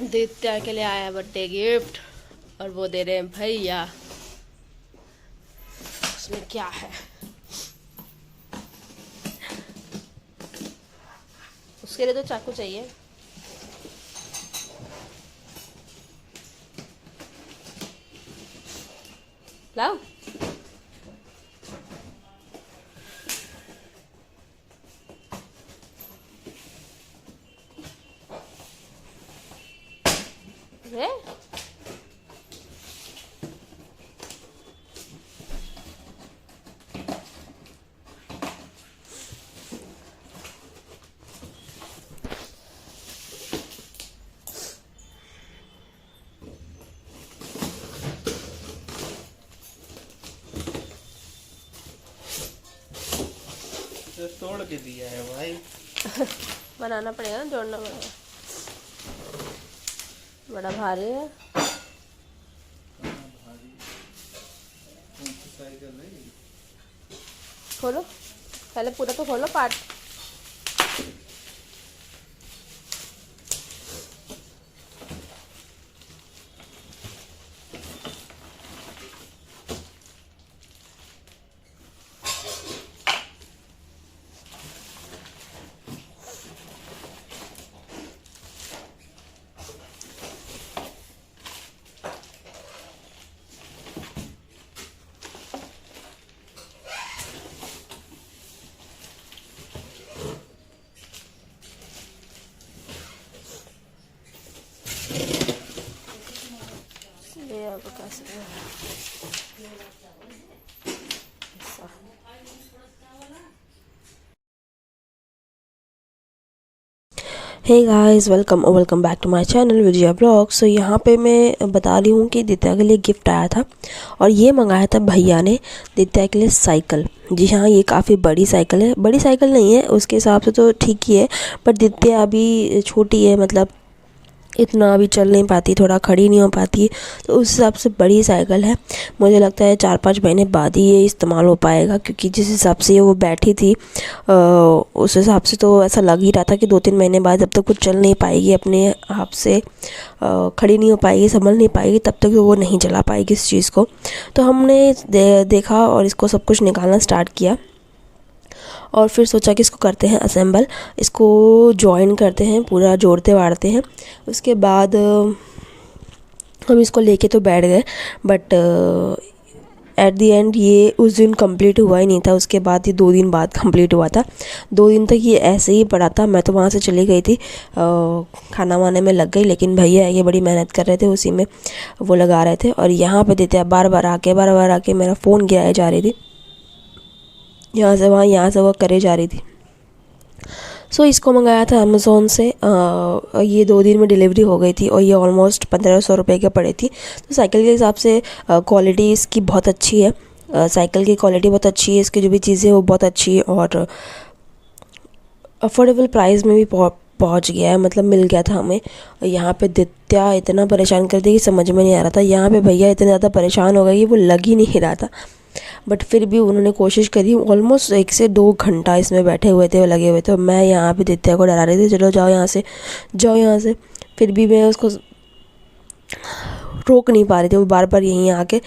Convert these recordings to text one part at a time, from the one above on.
दित्या के लिए आया बर्थडे गिफ्ट और वो दे रहे हैं भैया। उसमें क्या है? उसके लिए तो चाकू चाहिए। लाओ। रे तो तोड़ के दिया है भाई। बनाना पड़ेगा ना, जोड़ना पड़ेगा। बड़ा भारी है। खोलो पहले, पूरा तो खोलो पार्ट। ये अब कैसे hey guys, welcome back to my channel Vijaya blog. So यहाँ पे मैं बता रही हूँ कि दित्या के लिए गिफ्ट आया था और ये मंगाया था भैया ने दित्या के लिए साइकिल। जी हाँ, ये काफ़ी बड़ी साइकिल है। बड़ी साइकिल नहीं है, उसके हिसाब से तो ठीक ही है, बट दित्या अभी छोटी है, मतलब इतना अभी चल नहीं पाती, थोड़ा खड़ी नहीं हो पाती, तो उस हिसाब से बड़ी साइकिल है। मुझे लगता है 4-5 महीने बाद ही ये इस्तेमाल हो पाएगा, क्योंकि जिस हिसाब से वो बैठी थी उस हिसाब से तो ऐसा लग ही रहा था कि 2-3 महीने बाद जब तक वो चल नहीं पाएगी, अपने आप से खड़ी नहीं हो पाएगी, संभल नहीं पाएगी, तब तक वो नहीं चला पाएगी इस चीज़ को। तो हमने देखा और इसको सब कुछ निकालना स्टार्ट किया और फिर सोचा कि इसको करते हैं असेंबल, इसको जॉइन करते हैं, पूरा जोड़ते वाड़ते हैं। उसके बाद हम इसको लेके तो बैठ गए, बट एट दी एंड ये उस दिन कंप्लीट हुआ ही नहीं था। उसके बाद ये 2 दिन बाद कंप्लीट हुआ था। 2 दिन तक ये ऐसे ही पड़ा था। मैं तो वहाँ से चली गई थी, खाना वाने में लग गई, लेकिन भैया ये बड़ी मेहनत कर रहे थे, उसी में वो लगा रहे थे। और यहाँ पे देते बार बार आके मेरा फ़ोन गिराया जा रही थी, यहाँ से वहाँ करे जा रही थी। सो इसको मंगाया था अमेज़ोन से। ये 2 दिन में डिलीवरी हो गई थी और ये ऑलमोस्ट 1500 रुपये के पड़े थी। तो साइकिल के हिसाब से क्वालिटी इसकी बहुत अच्छी है। साइकिल की क्वालिटी बहुत अच्छी है, इसकी जो भी चीज़ें वो बहुत अच्छी है और अफोर्डेबल प्राइस में भी पहुंच गया है, मतलब मिल गया था हमें। यहाँ पे दित्या इतना परेशान कर दिया कि समझ में नहीं आ रहा था। यहाँ पे भैया इतने ज़्यादा परेशान हो गए कि वो लग ही नहीं रहा था, बट फिर भी उन्होंने कोशिश करी। ऑलमोस्ट 1 से 2 घंटा इसमें बैठे हुए थे, लगे हुए थे। मैं यहाँ पे दित्या को डरा रही थी, चलो जाओ यहाँ से, जाओ यहाँ से। फिर भी मैं उसको रोक नहीं पा रही थी, वो बार बार यहीं आके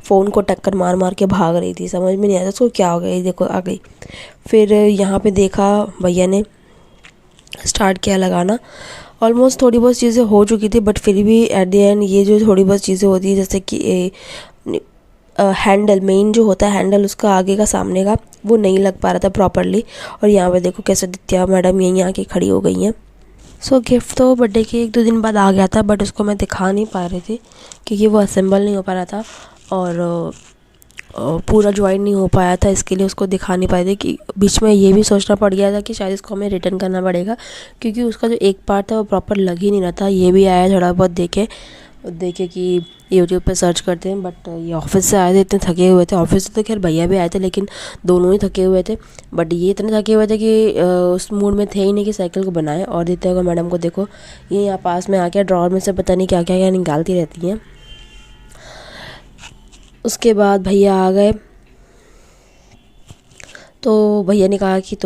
फ़ोन को टक्कर मार मार के भाग रही थी। समझ में नहीं आया उसको क्या हो गया। ये देखो आ गई। फिर यहाँ पे देखा, भैया ने स्टार्ट किया लगाना। ऑलमोस्ट थोड़ी बहुत चीज़ें हो चुकी थी, बट फिर भी एट द एंड ये जो थोड़ी बहुत चीज़ें होती है, जैसे कि हैंडल, मेन जो होता है हैंडल, उसका आगे का सामने का वो नहीं लग पा रहा था प्रॉपरली। और यहाँ पे देखो कैसे दित्या मैडम यहीं आके खड़ी हो गई हैं। सो गिफ्ट तो बर्थडे के 1-2 दिन बाद आ गया था, बट उसको मैं दिखा नहीं पा रही थी क्योंकि वो असेंबल नहीं हो पा रहा था और पूरा ज्वाइन नहीं हो पाया था, इसके लिए उसको दिखा नहीं पाए थे। कि बीच में ये भी सोचना पड़ गया था कि शायद इसको हमें रिटर्न करना पड़ेगा, क्योंकि उसका जो एक पार्ट था वो प्रॉपर लग ही नहीं रहा था। ये भी आया थोड़ा बहुत देखे कि यूट्यूब पे सर्च करते हैं, बट ये ऑफिस से आए थे, इतने थके हुए थे। ऑफिस से तो खैर भैया भी आए थे, लेकिन दोनों ही थके हुए थे, बट ये इतने थके हुए थे कि उस मूड में थे ही नहीं कि साइकिल को बनाए। और दित्या को मैडम को देखो, ये यहाँ पास में आके ड्रॉअर में से पता नहीं क्या क्या निकालती रहती हैं। उसके बाद भैया आ गए, तो भैया ने कहा कि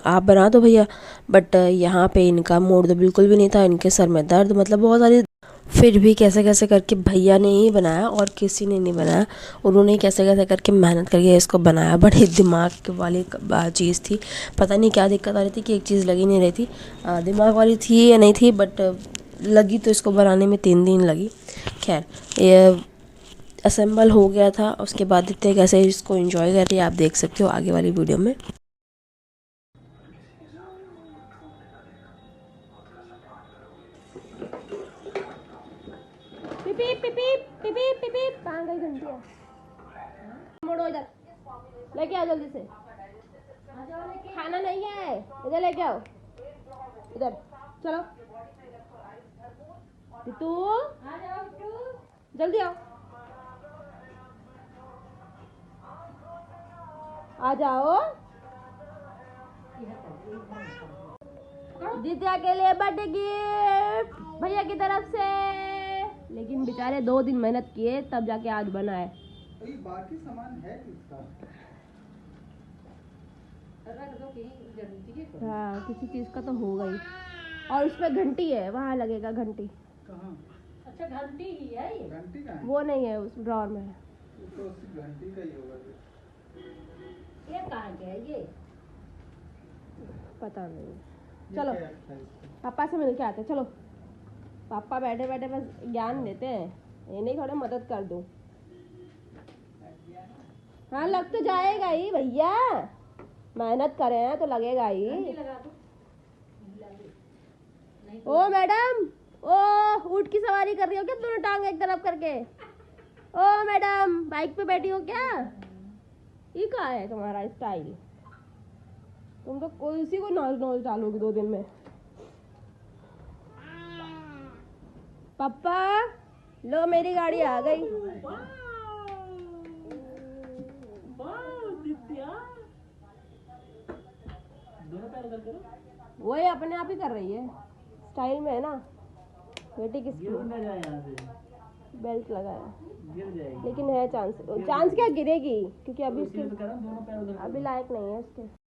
आप बना दो भैया, बट यहाँ पे इनका मूड तो बिल्कुल भी नहीं था। इनके सर में दर्द, मतलब बहुत सारी फिर भी कैसे कैसे करके भैया ने ही बनाया और किसी ने नहीं बनाया। उन्होंने कैसे कैसे करके मेहनत करके इसको बनाया। बड़े दिमाग वाली चीज़ थी। पता नहीं क्या दिक्कत आ रही थी कि एक चीज़ लगी नहीं रही थी। दिमाग वाली थी या नहीं थी, बट लगी तो इसको बनाने में 3 दिन लगी। खैर, ये असेंबल हो गया था। उसके बाद देखते हैं कैसे इसको एंजॉय कर रही है, आप देख सकते हो आगे वाली वीडियो में। कहाँ गई घंटी है? मोड़ो इधर, लेके आओ जल्दी से। खाना नहीं है, इधर लेके आओ, इधर चलो। तू जल्दी आओ, आ जाओ। दित्या के लिए बर्थडे गिफ्ट भैया की तरफ से। लेकिन बेचारे 2 दिन मेहनत किए तब जाके आज बना है। बाकी सामान है किसका? हाँ, किसी चीज का तो होगा ही। और उसमें घंटी है, वहाँ लगेगा घंटी। कहाँ? अच्छा घंटी ही है ये? घंटी कहाँ है? वो नहीं है, उस ड्रॉर में है। तो उसी घंटी का ही होगा ये कहाँ के है ये? पता नहीं। ये चलो क्या है इसका? पापा से मिल के आते, चलो। पापा बैठे बैठे बस ज्ञान देते हैं, ये नहीं थोड़ा मदद कर दूं। हाँ, लग तो जाएगा ही भैया, मेहनत करे हैं तो लगेगा ही। लगा दो। ओ मैडम, ओ ऊँट की सवारी कर रही हो क्या दोनों टांग एक तरफ करके? ओ मैडम, बाइक पे बैठी हो क्या? ये क्या है तुम्हारा स्टाइल? तुम तो कोई उसी को नॉल नॉल डालोगे 2 दिन में। पापा लो, मेरी गाड़ी आ गई। वो ये अपने आप ही कर रही है, स्टाइल में है ना। बेटी किसकी बेल्ट लगाया, लेकिन है चांस। चांस क्या गिरेगी, क्योंकि अभी उसके अभी लायक नहीं है उसके।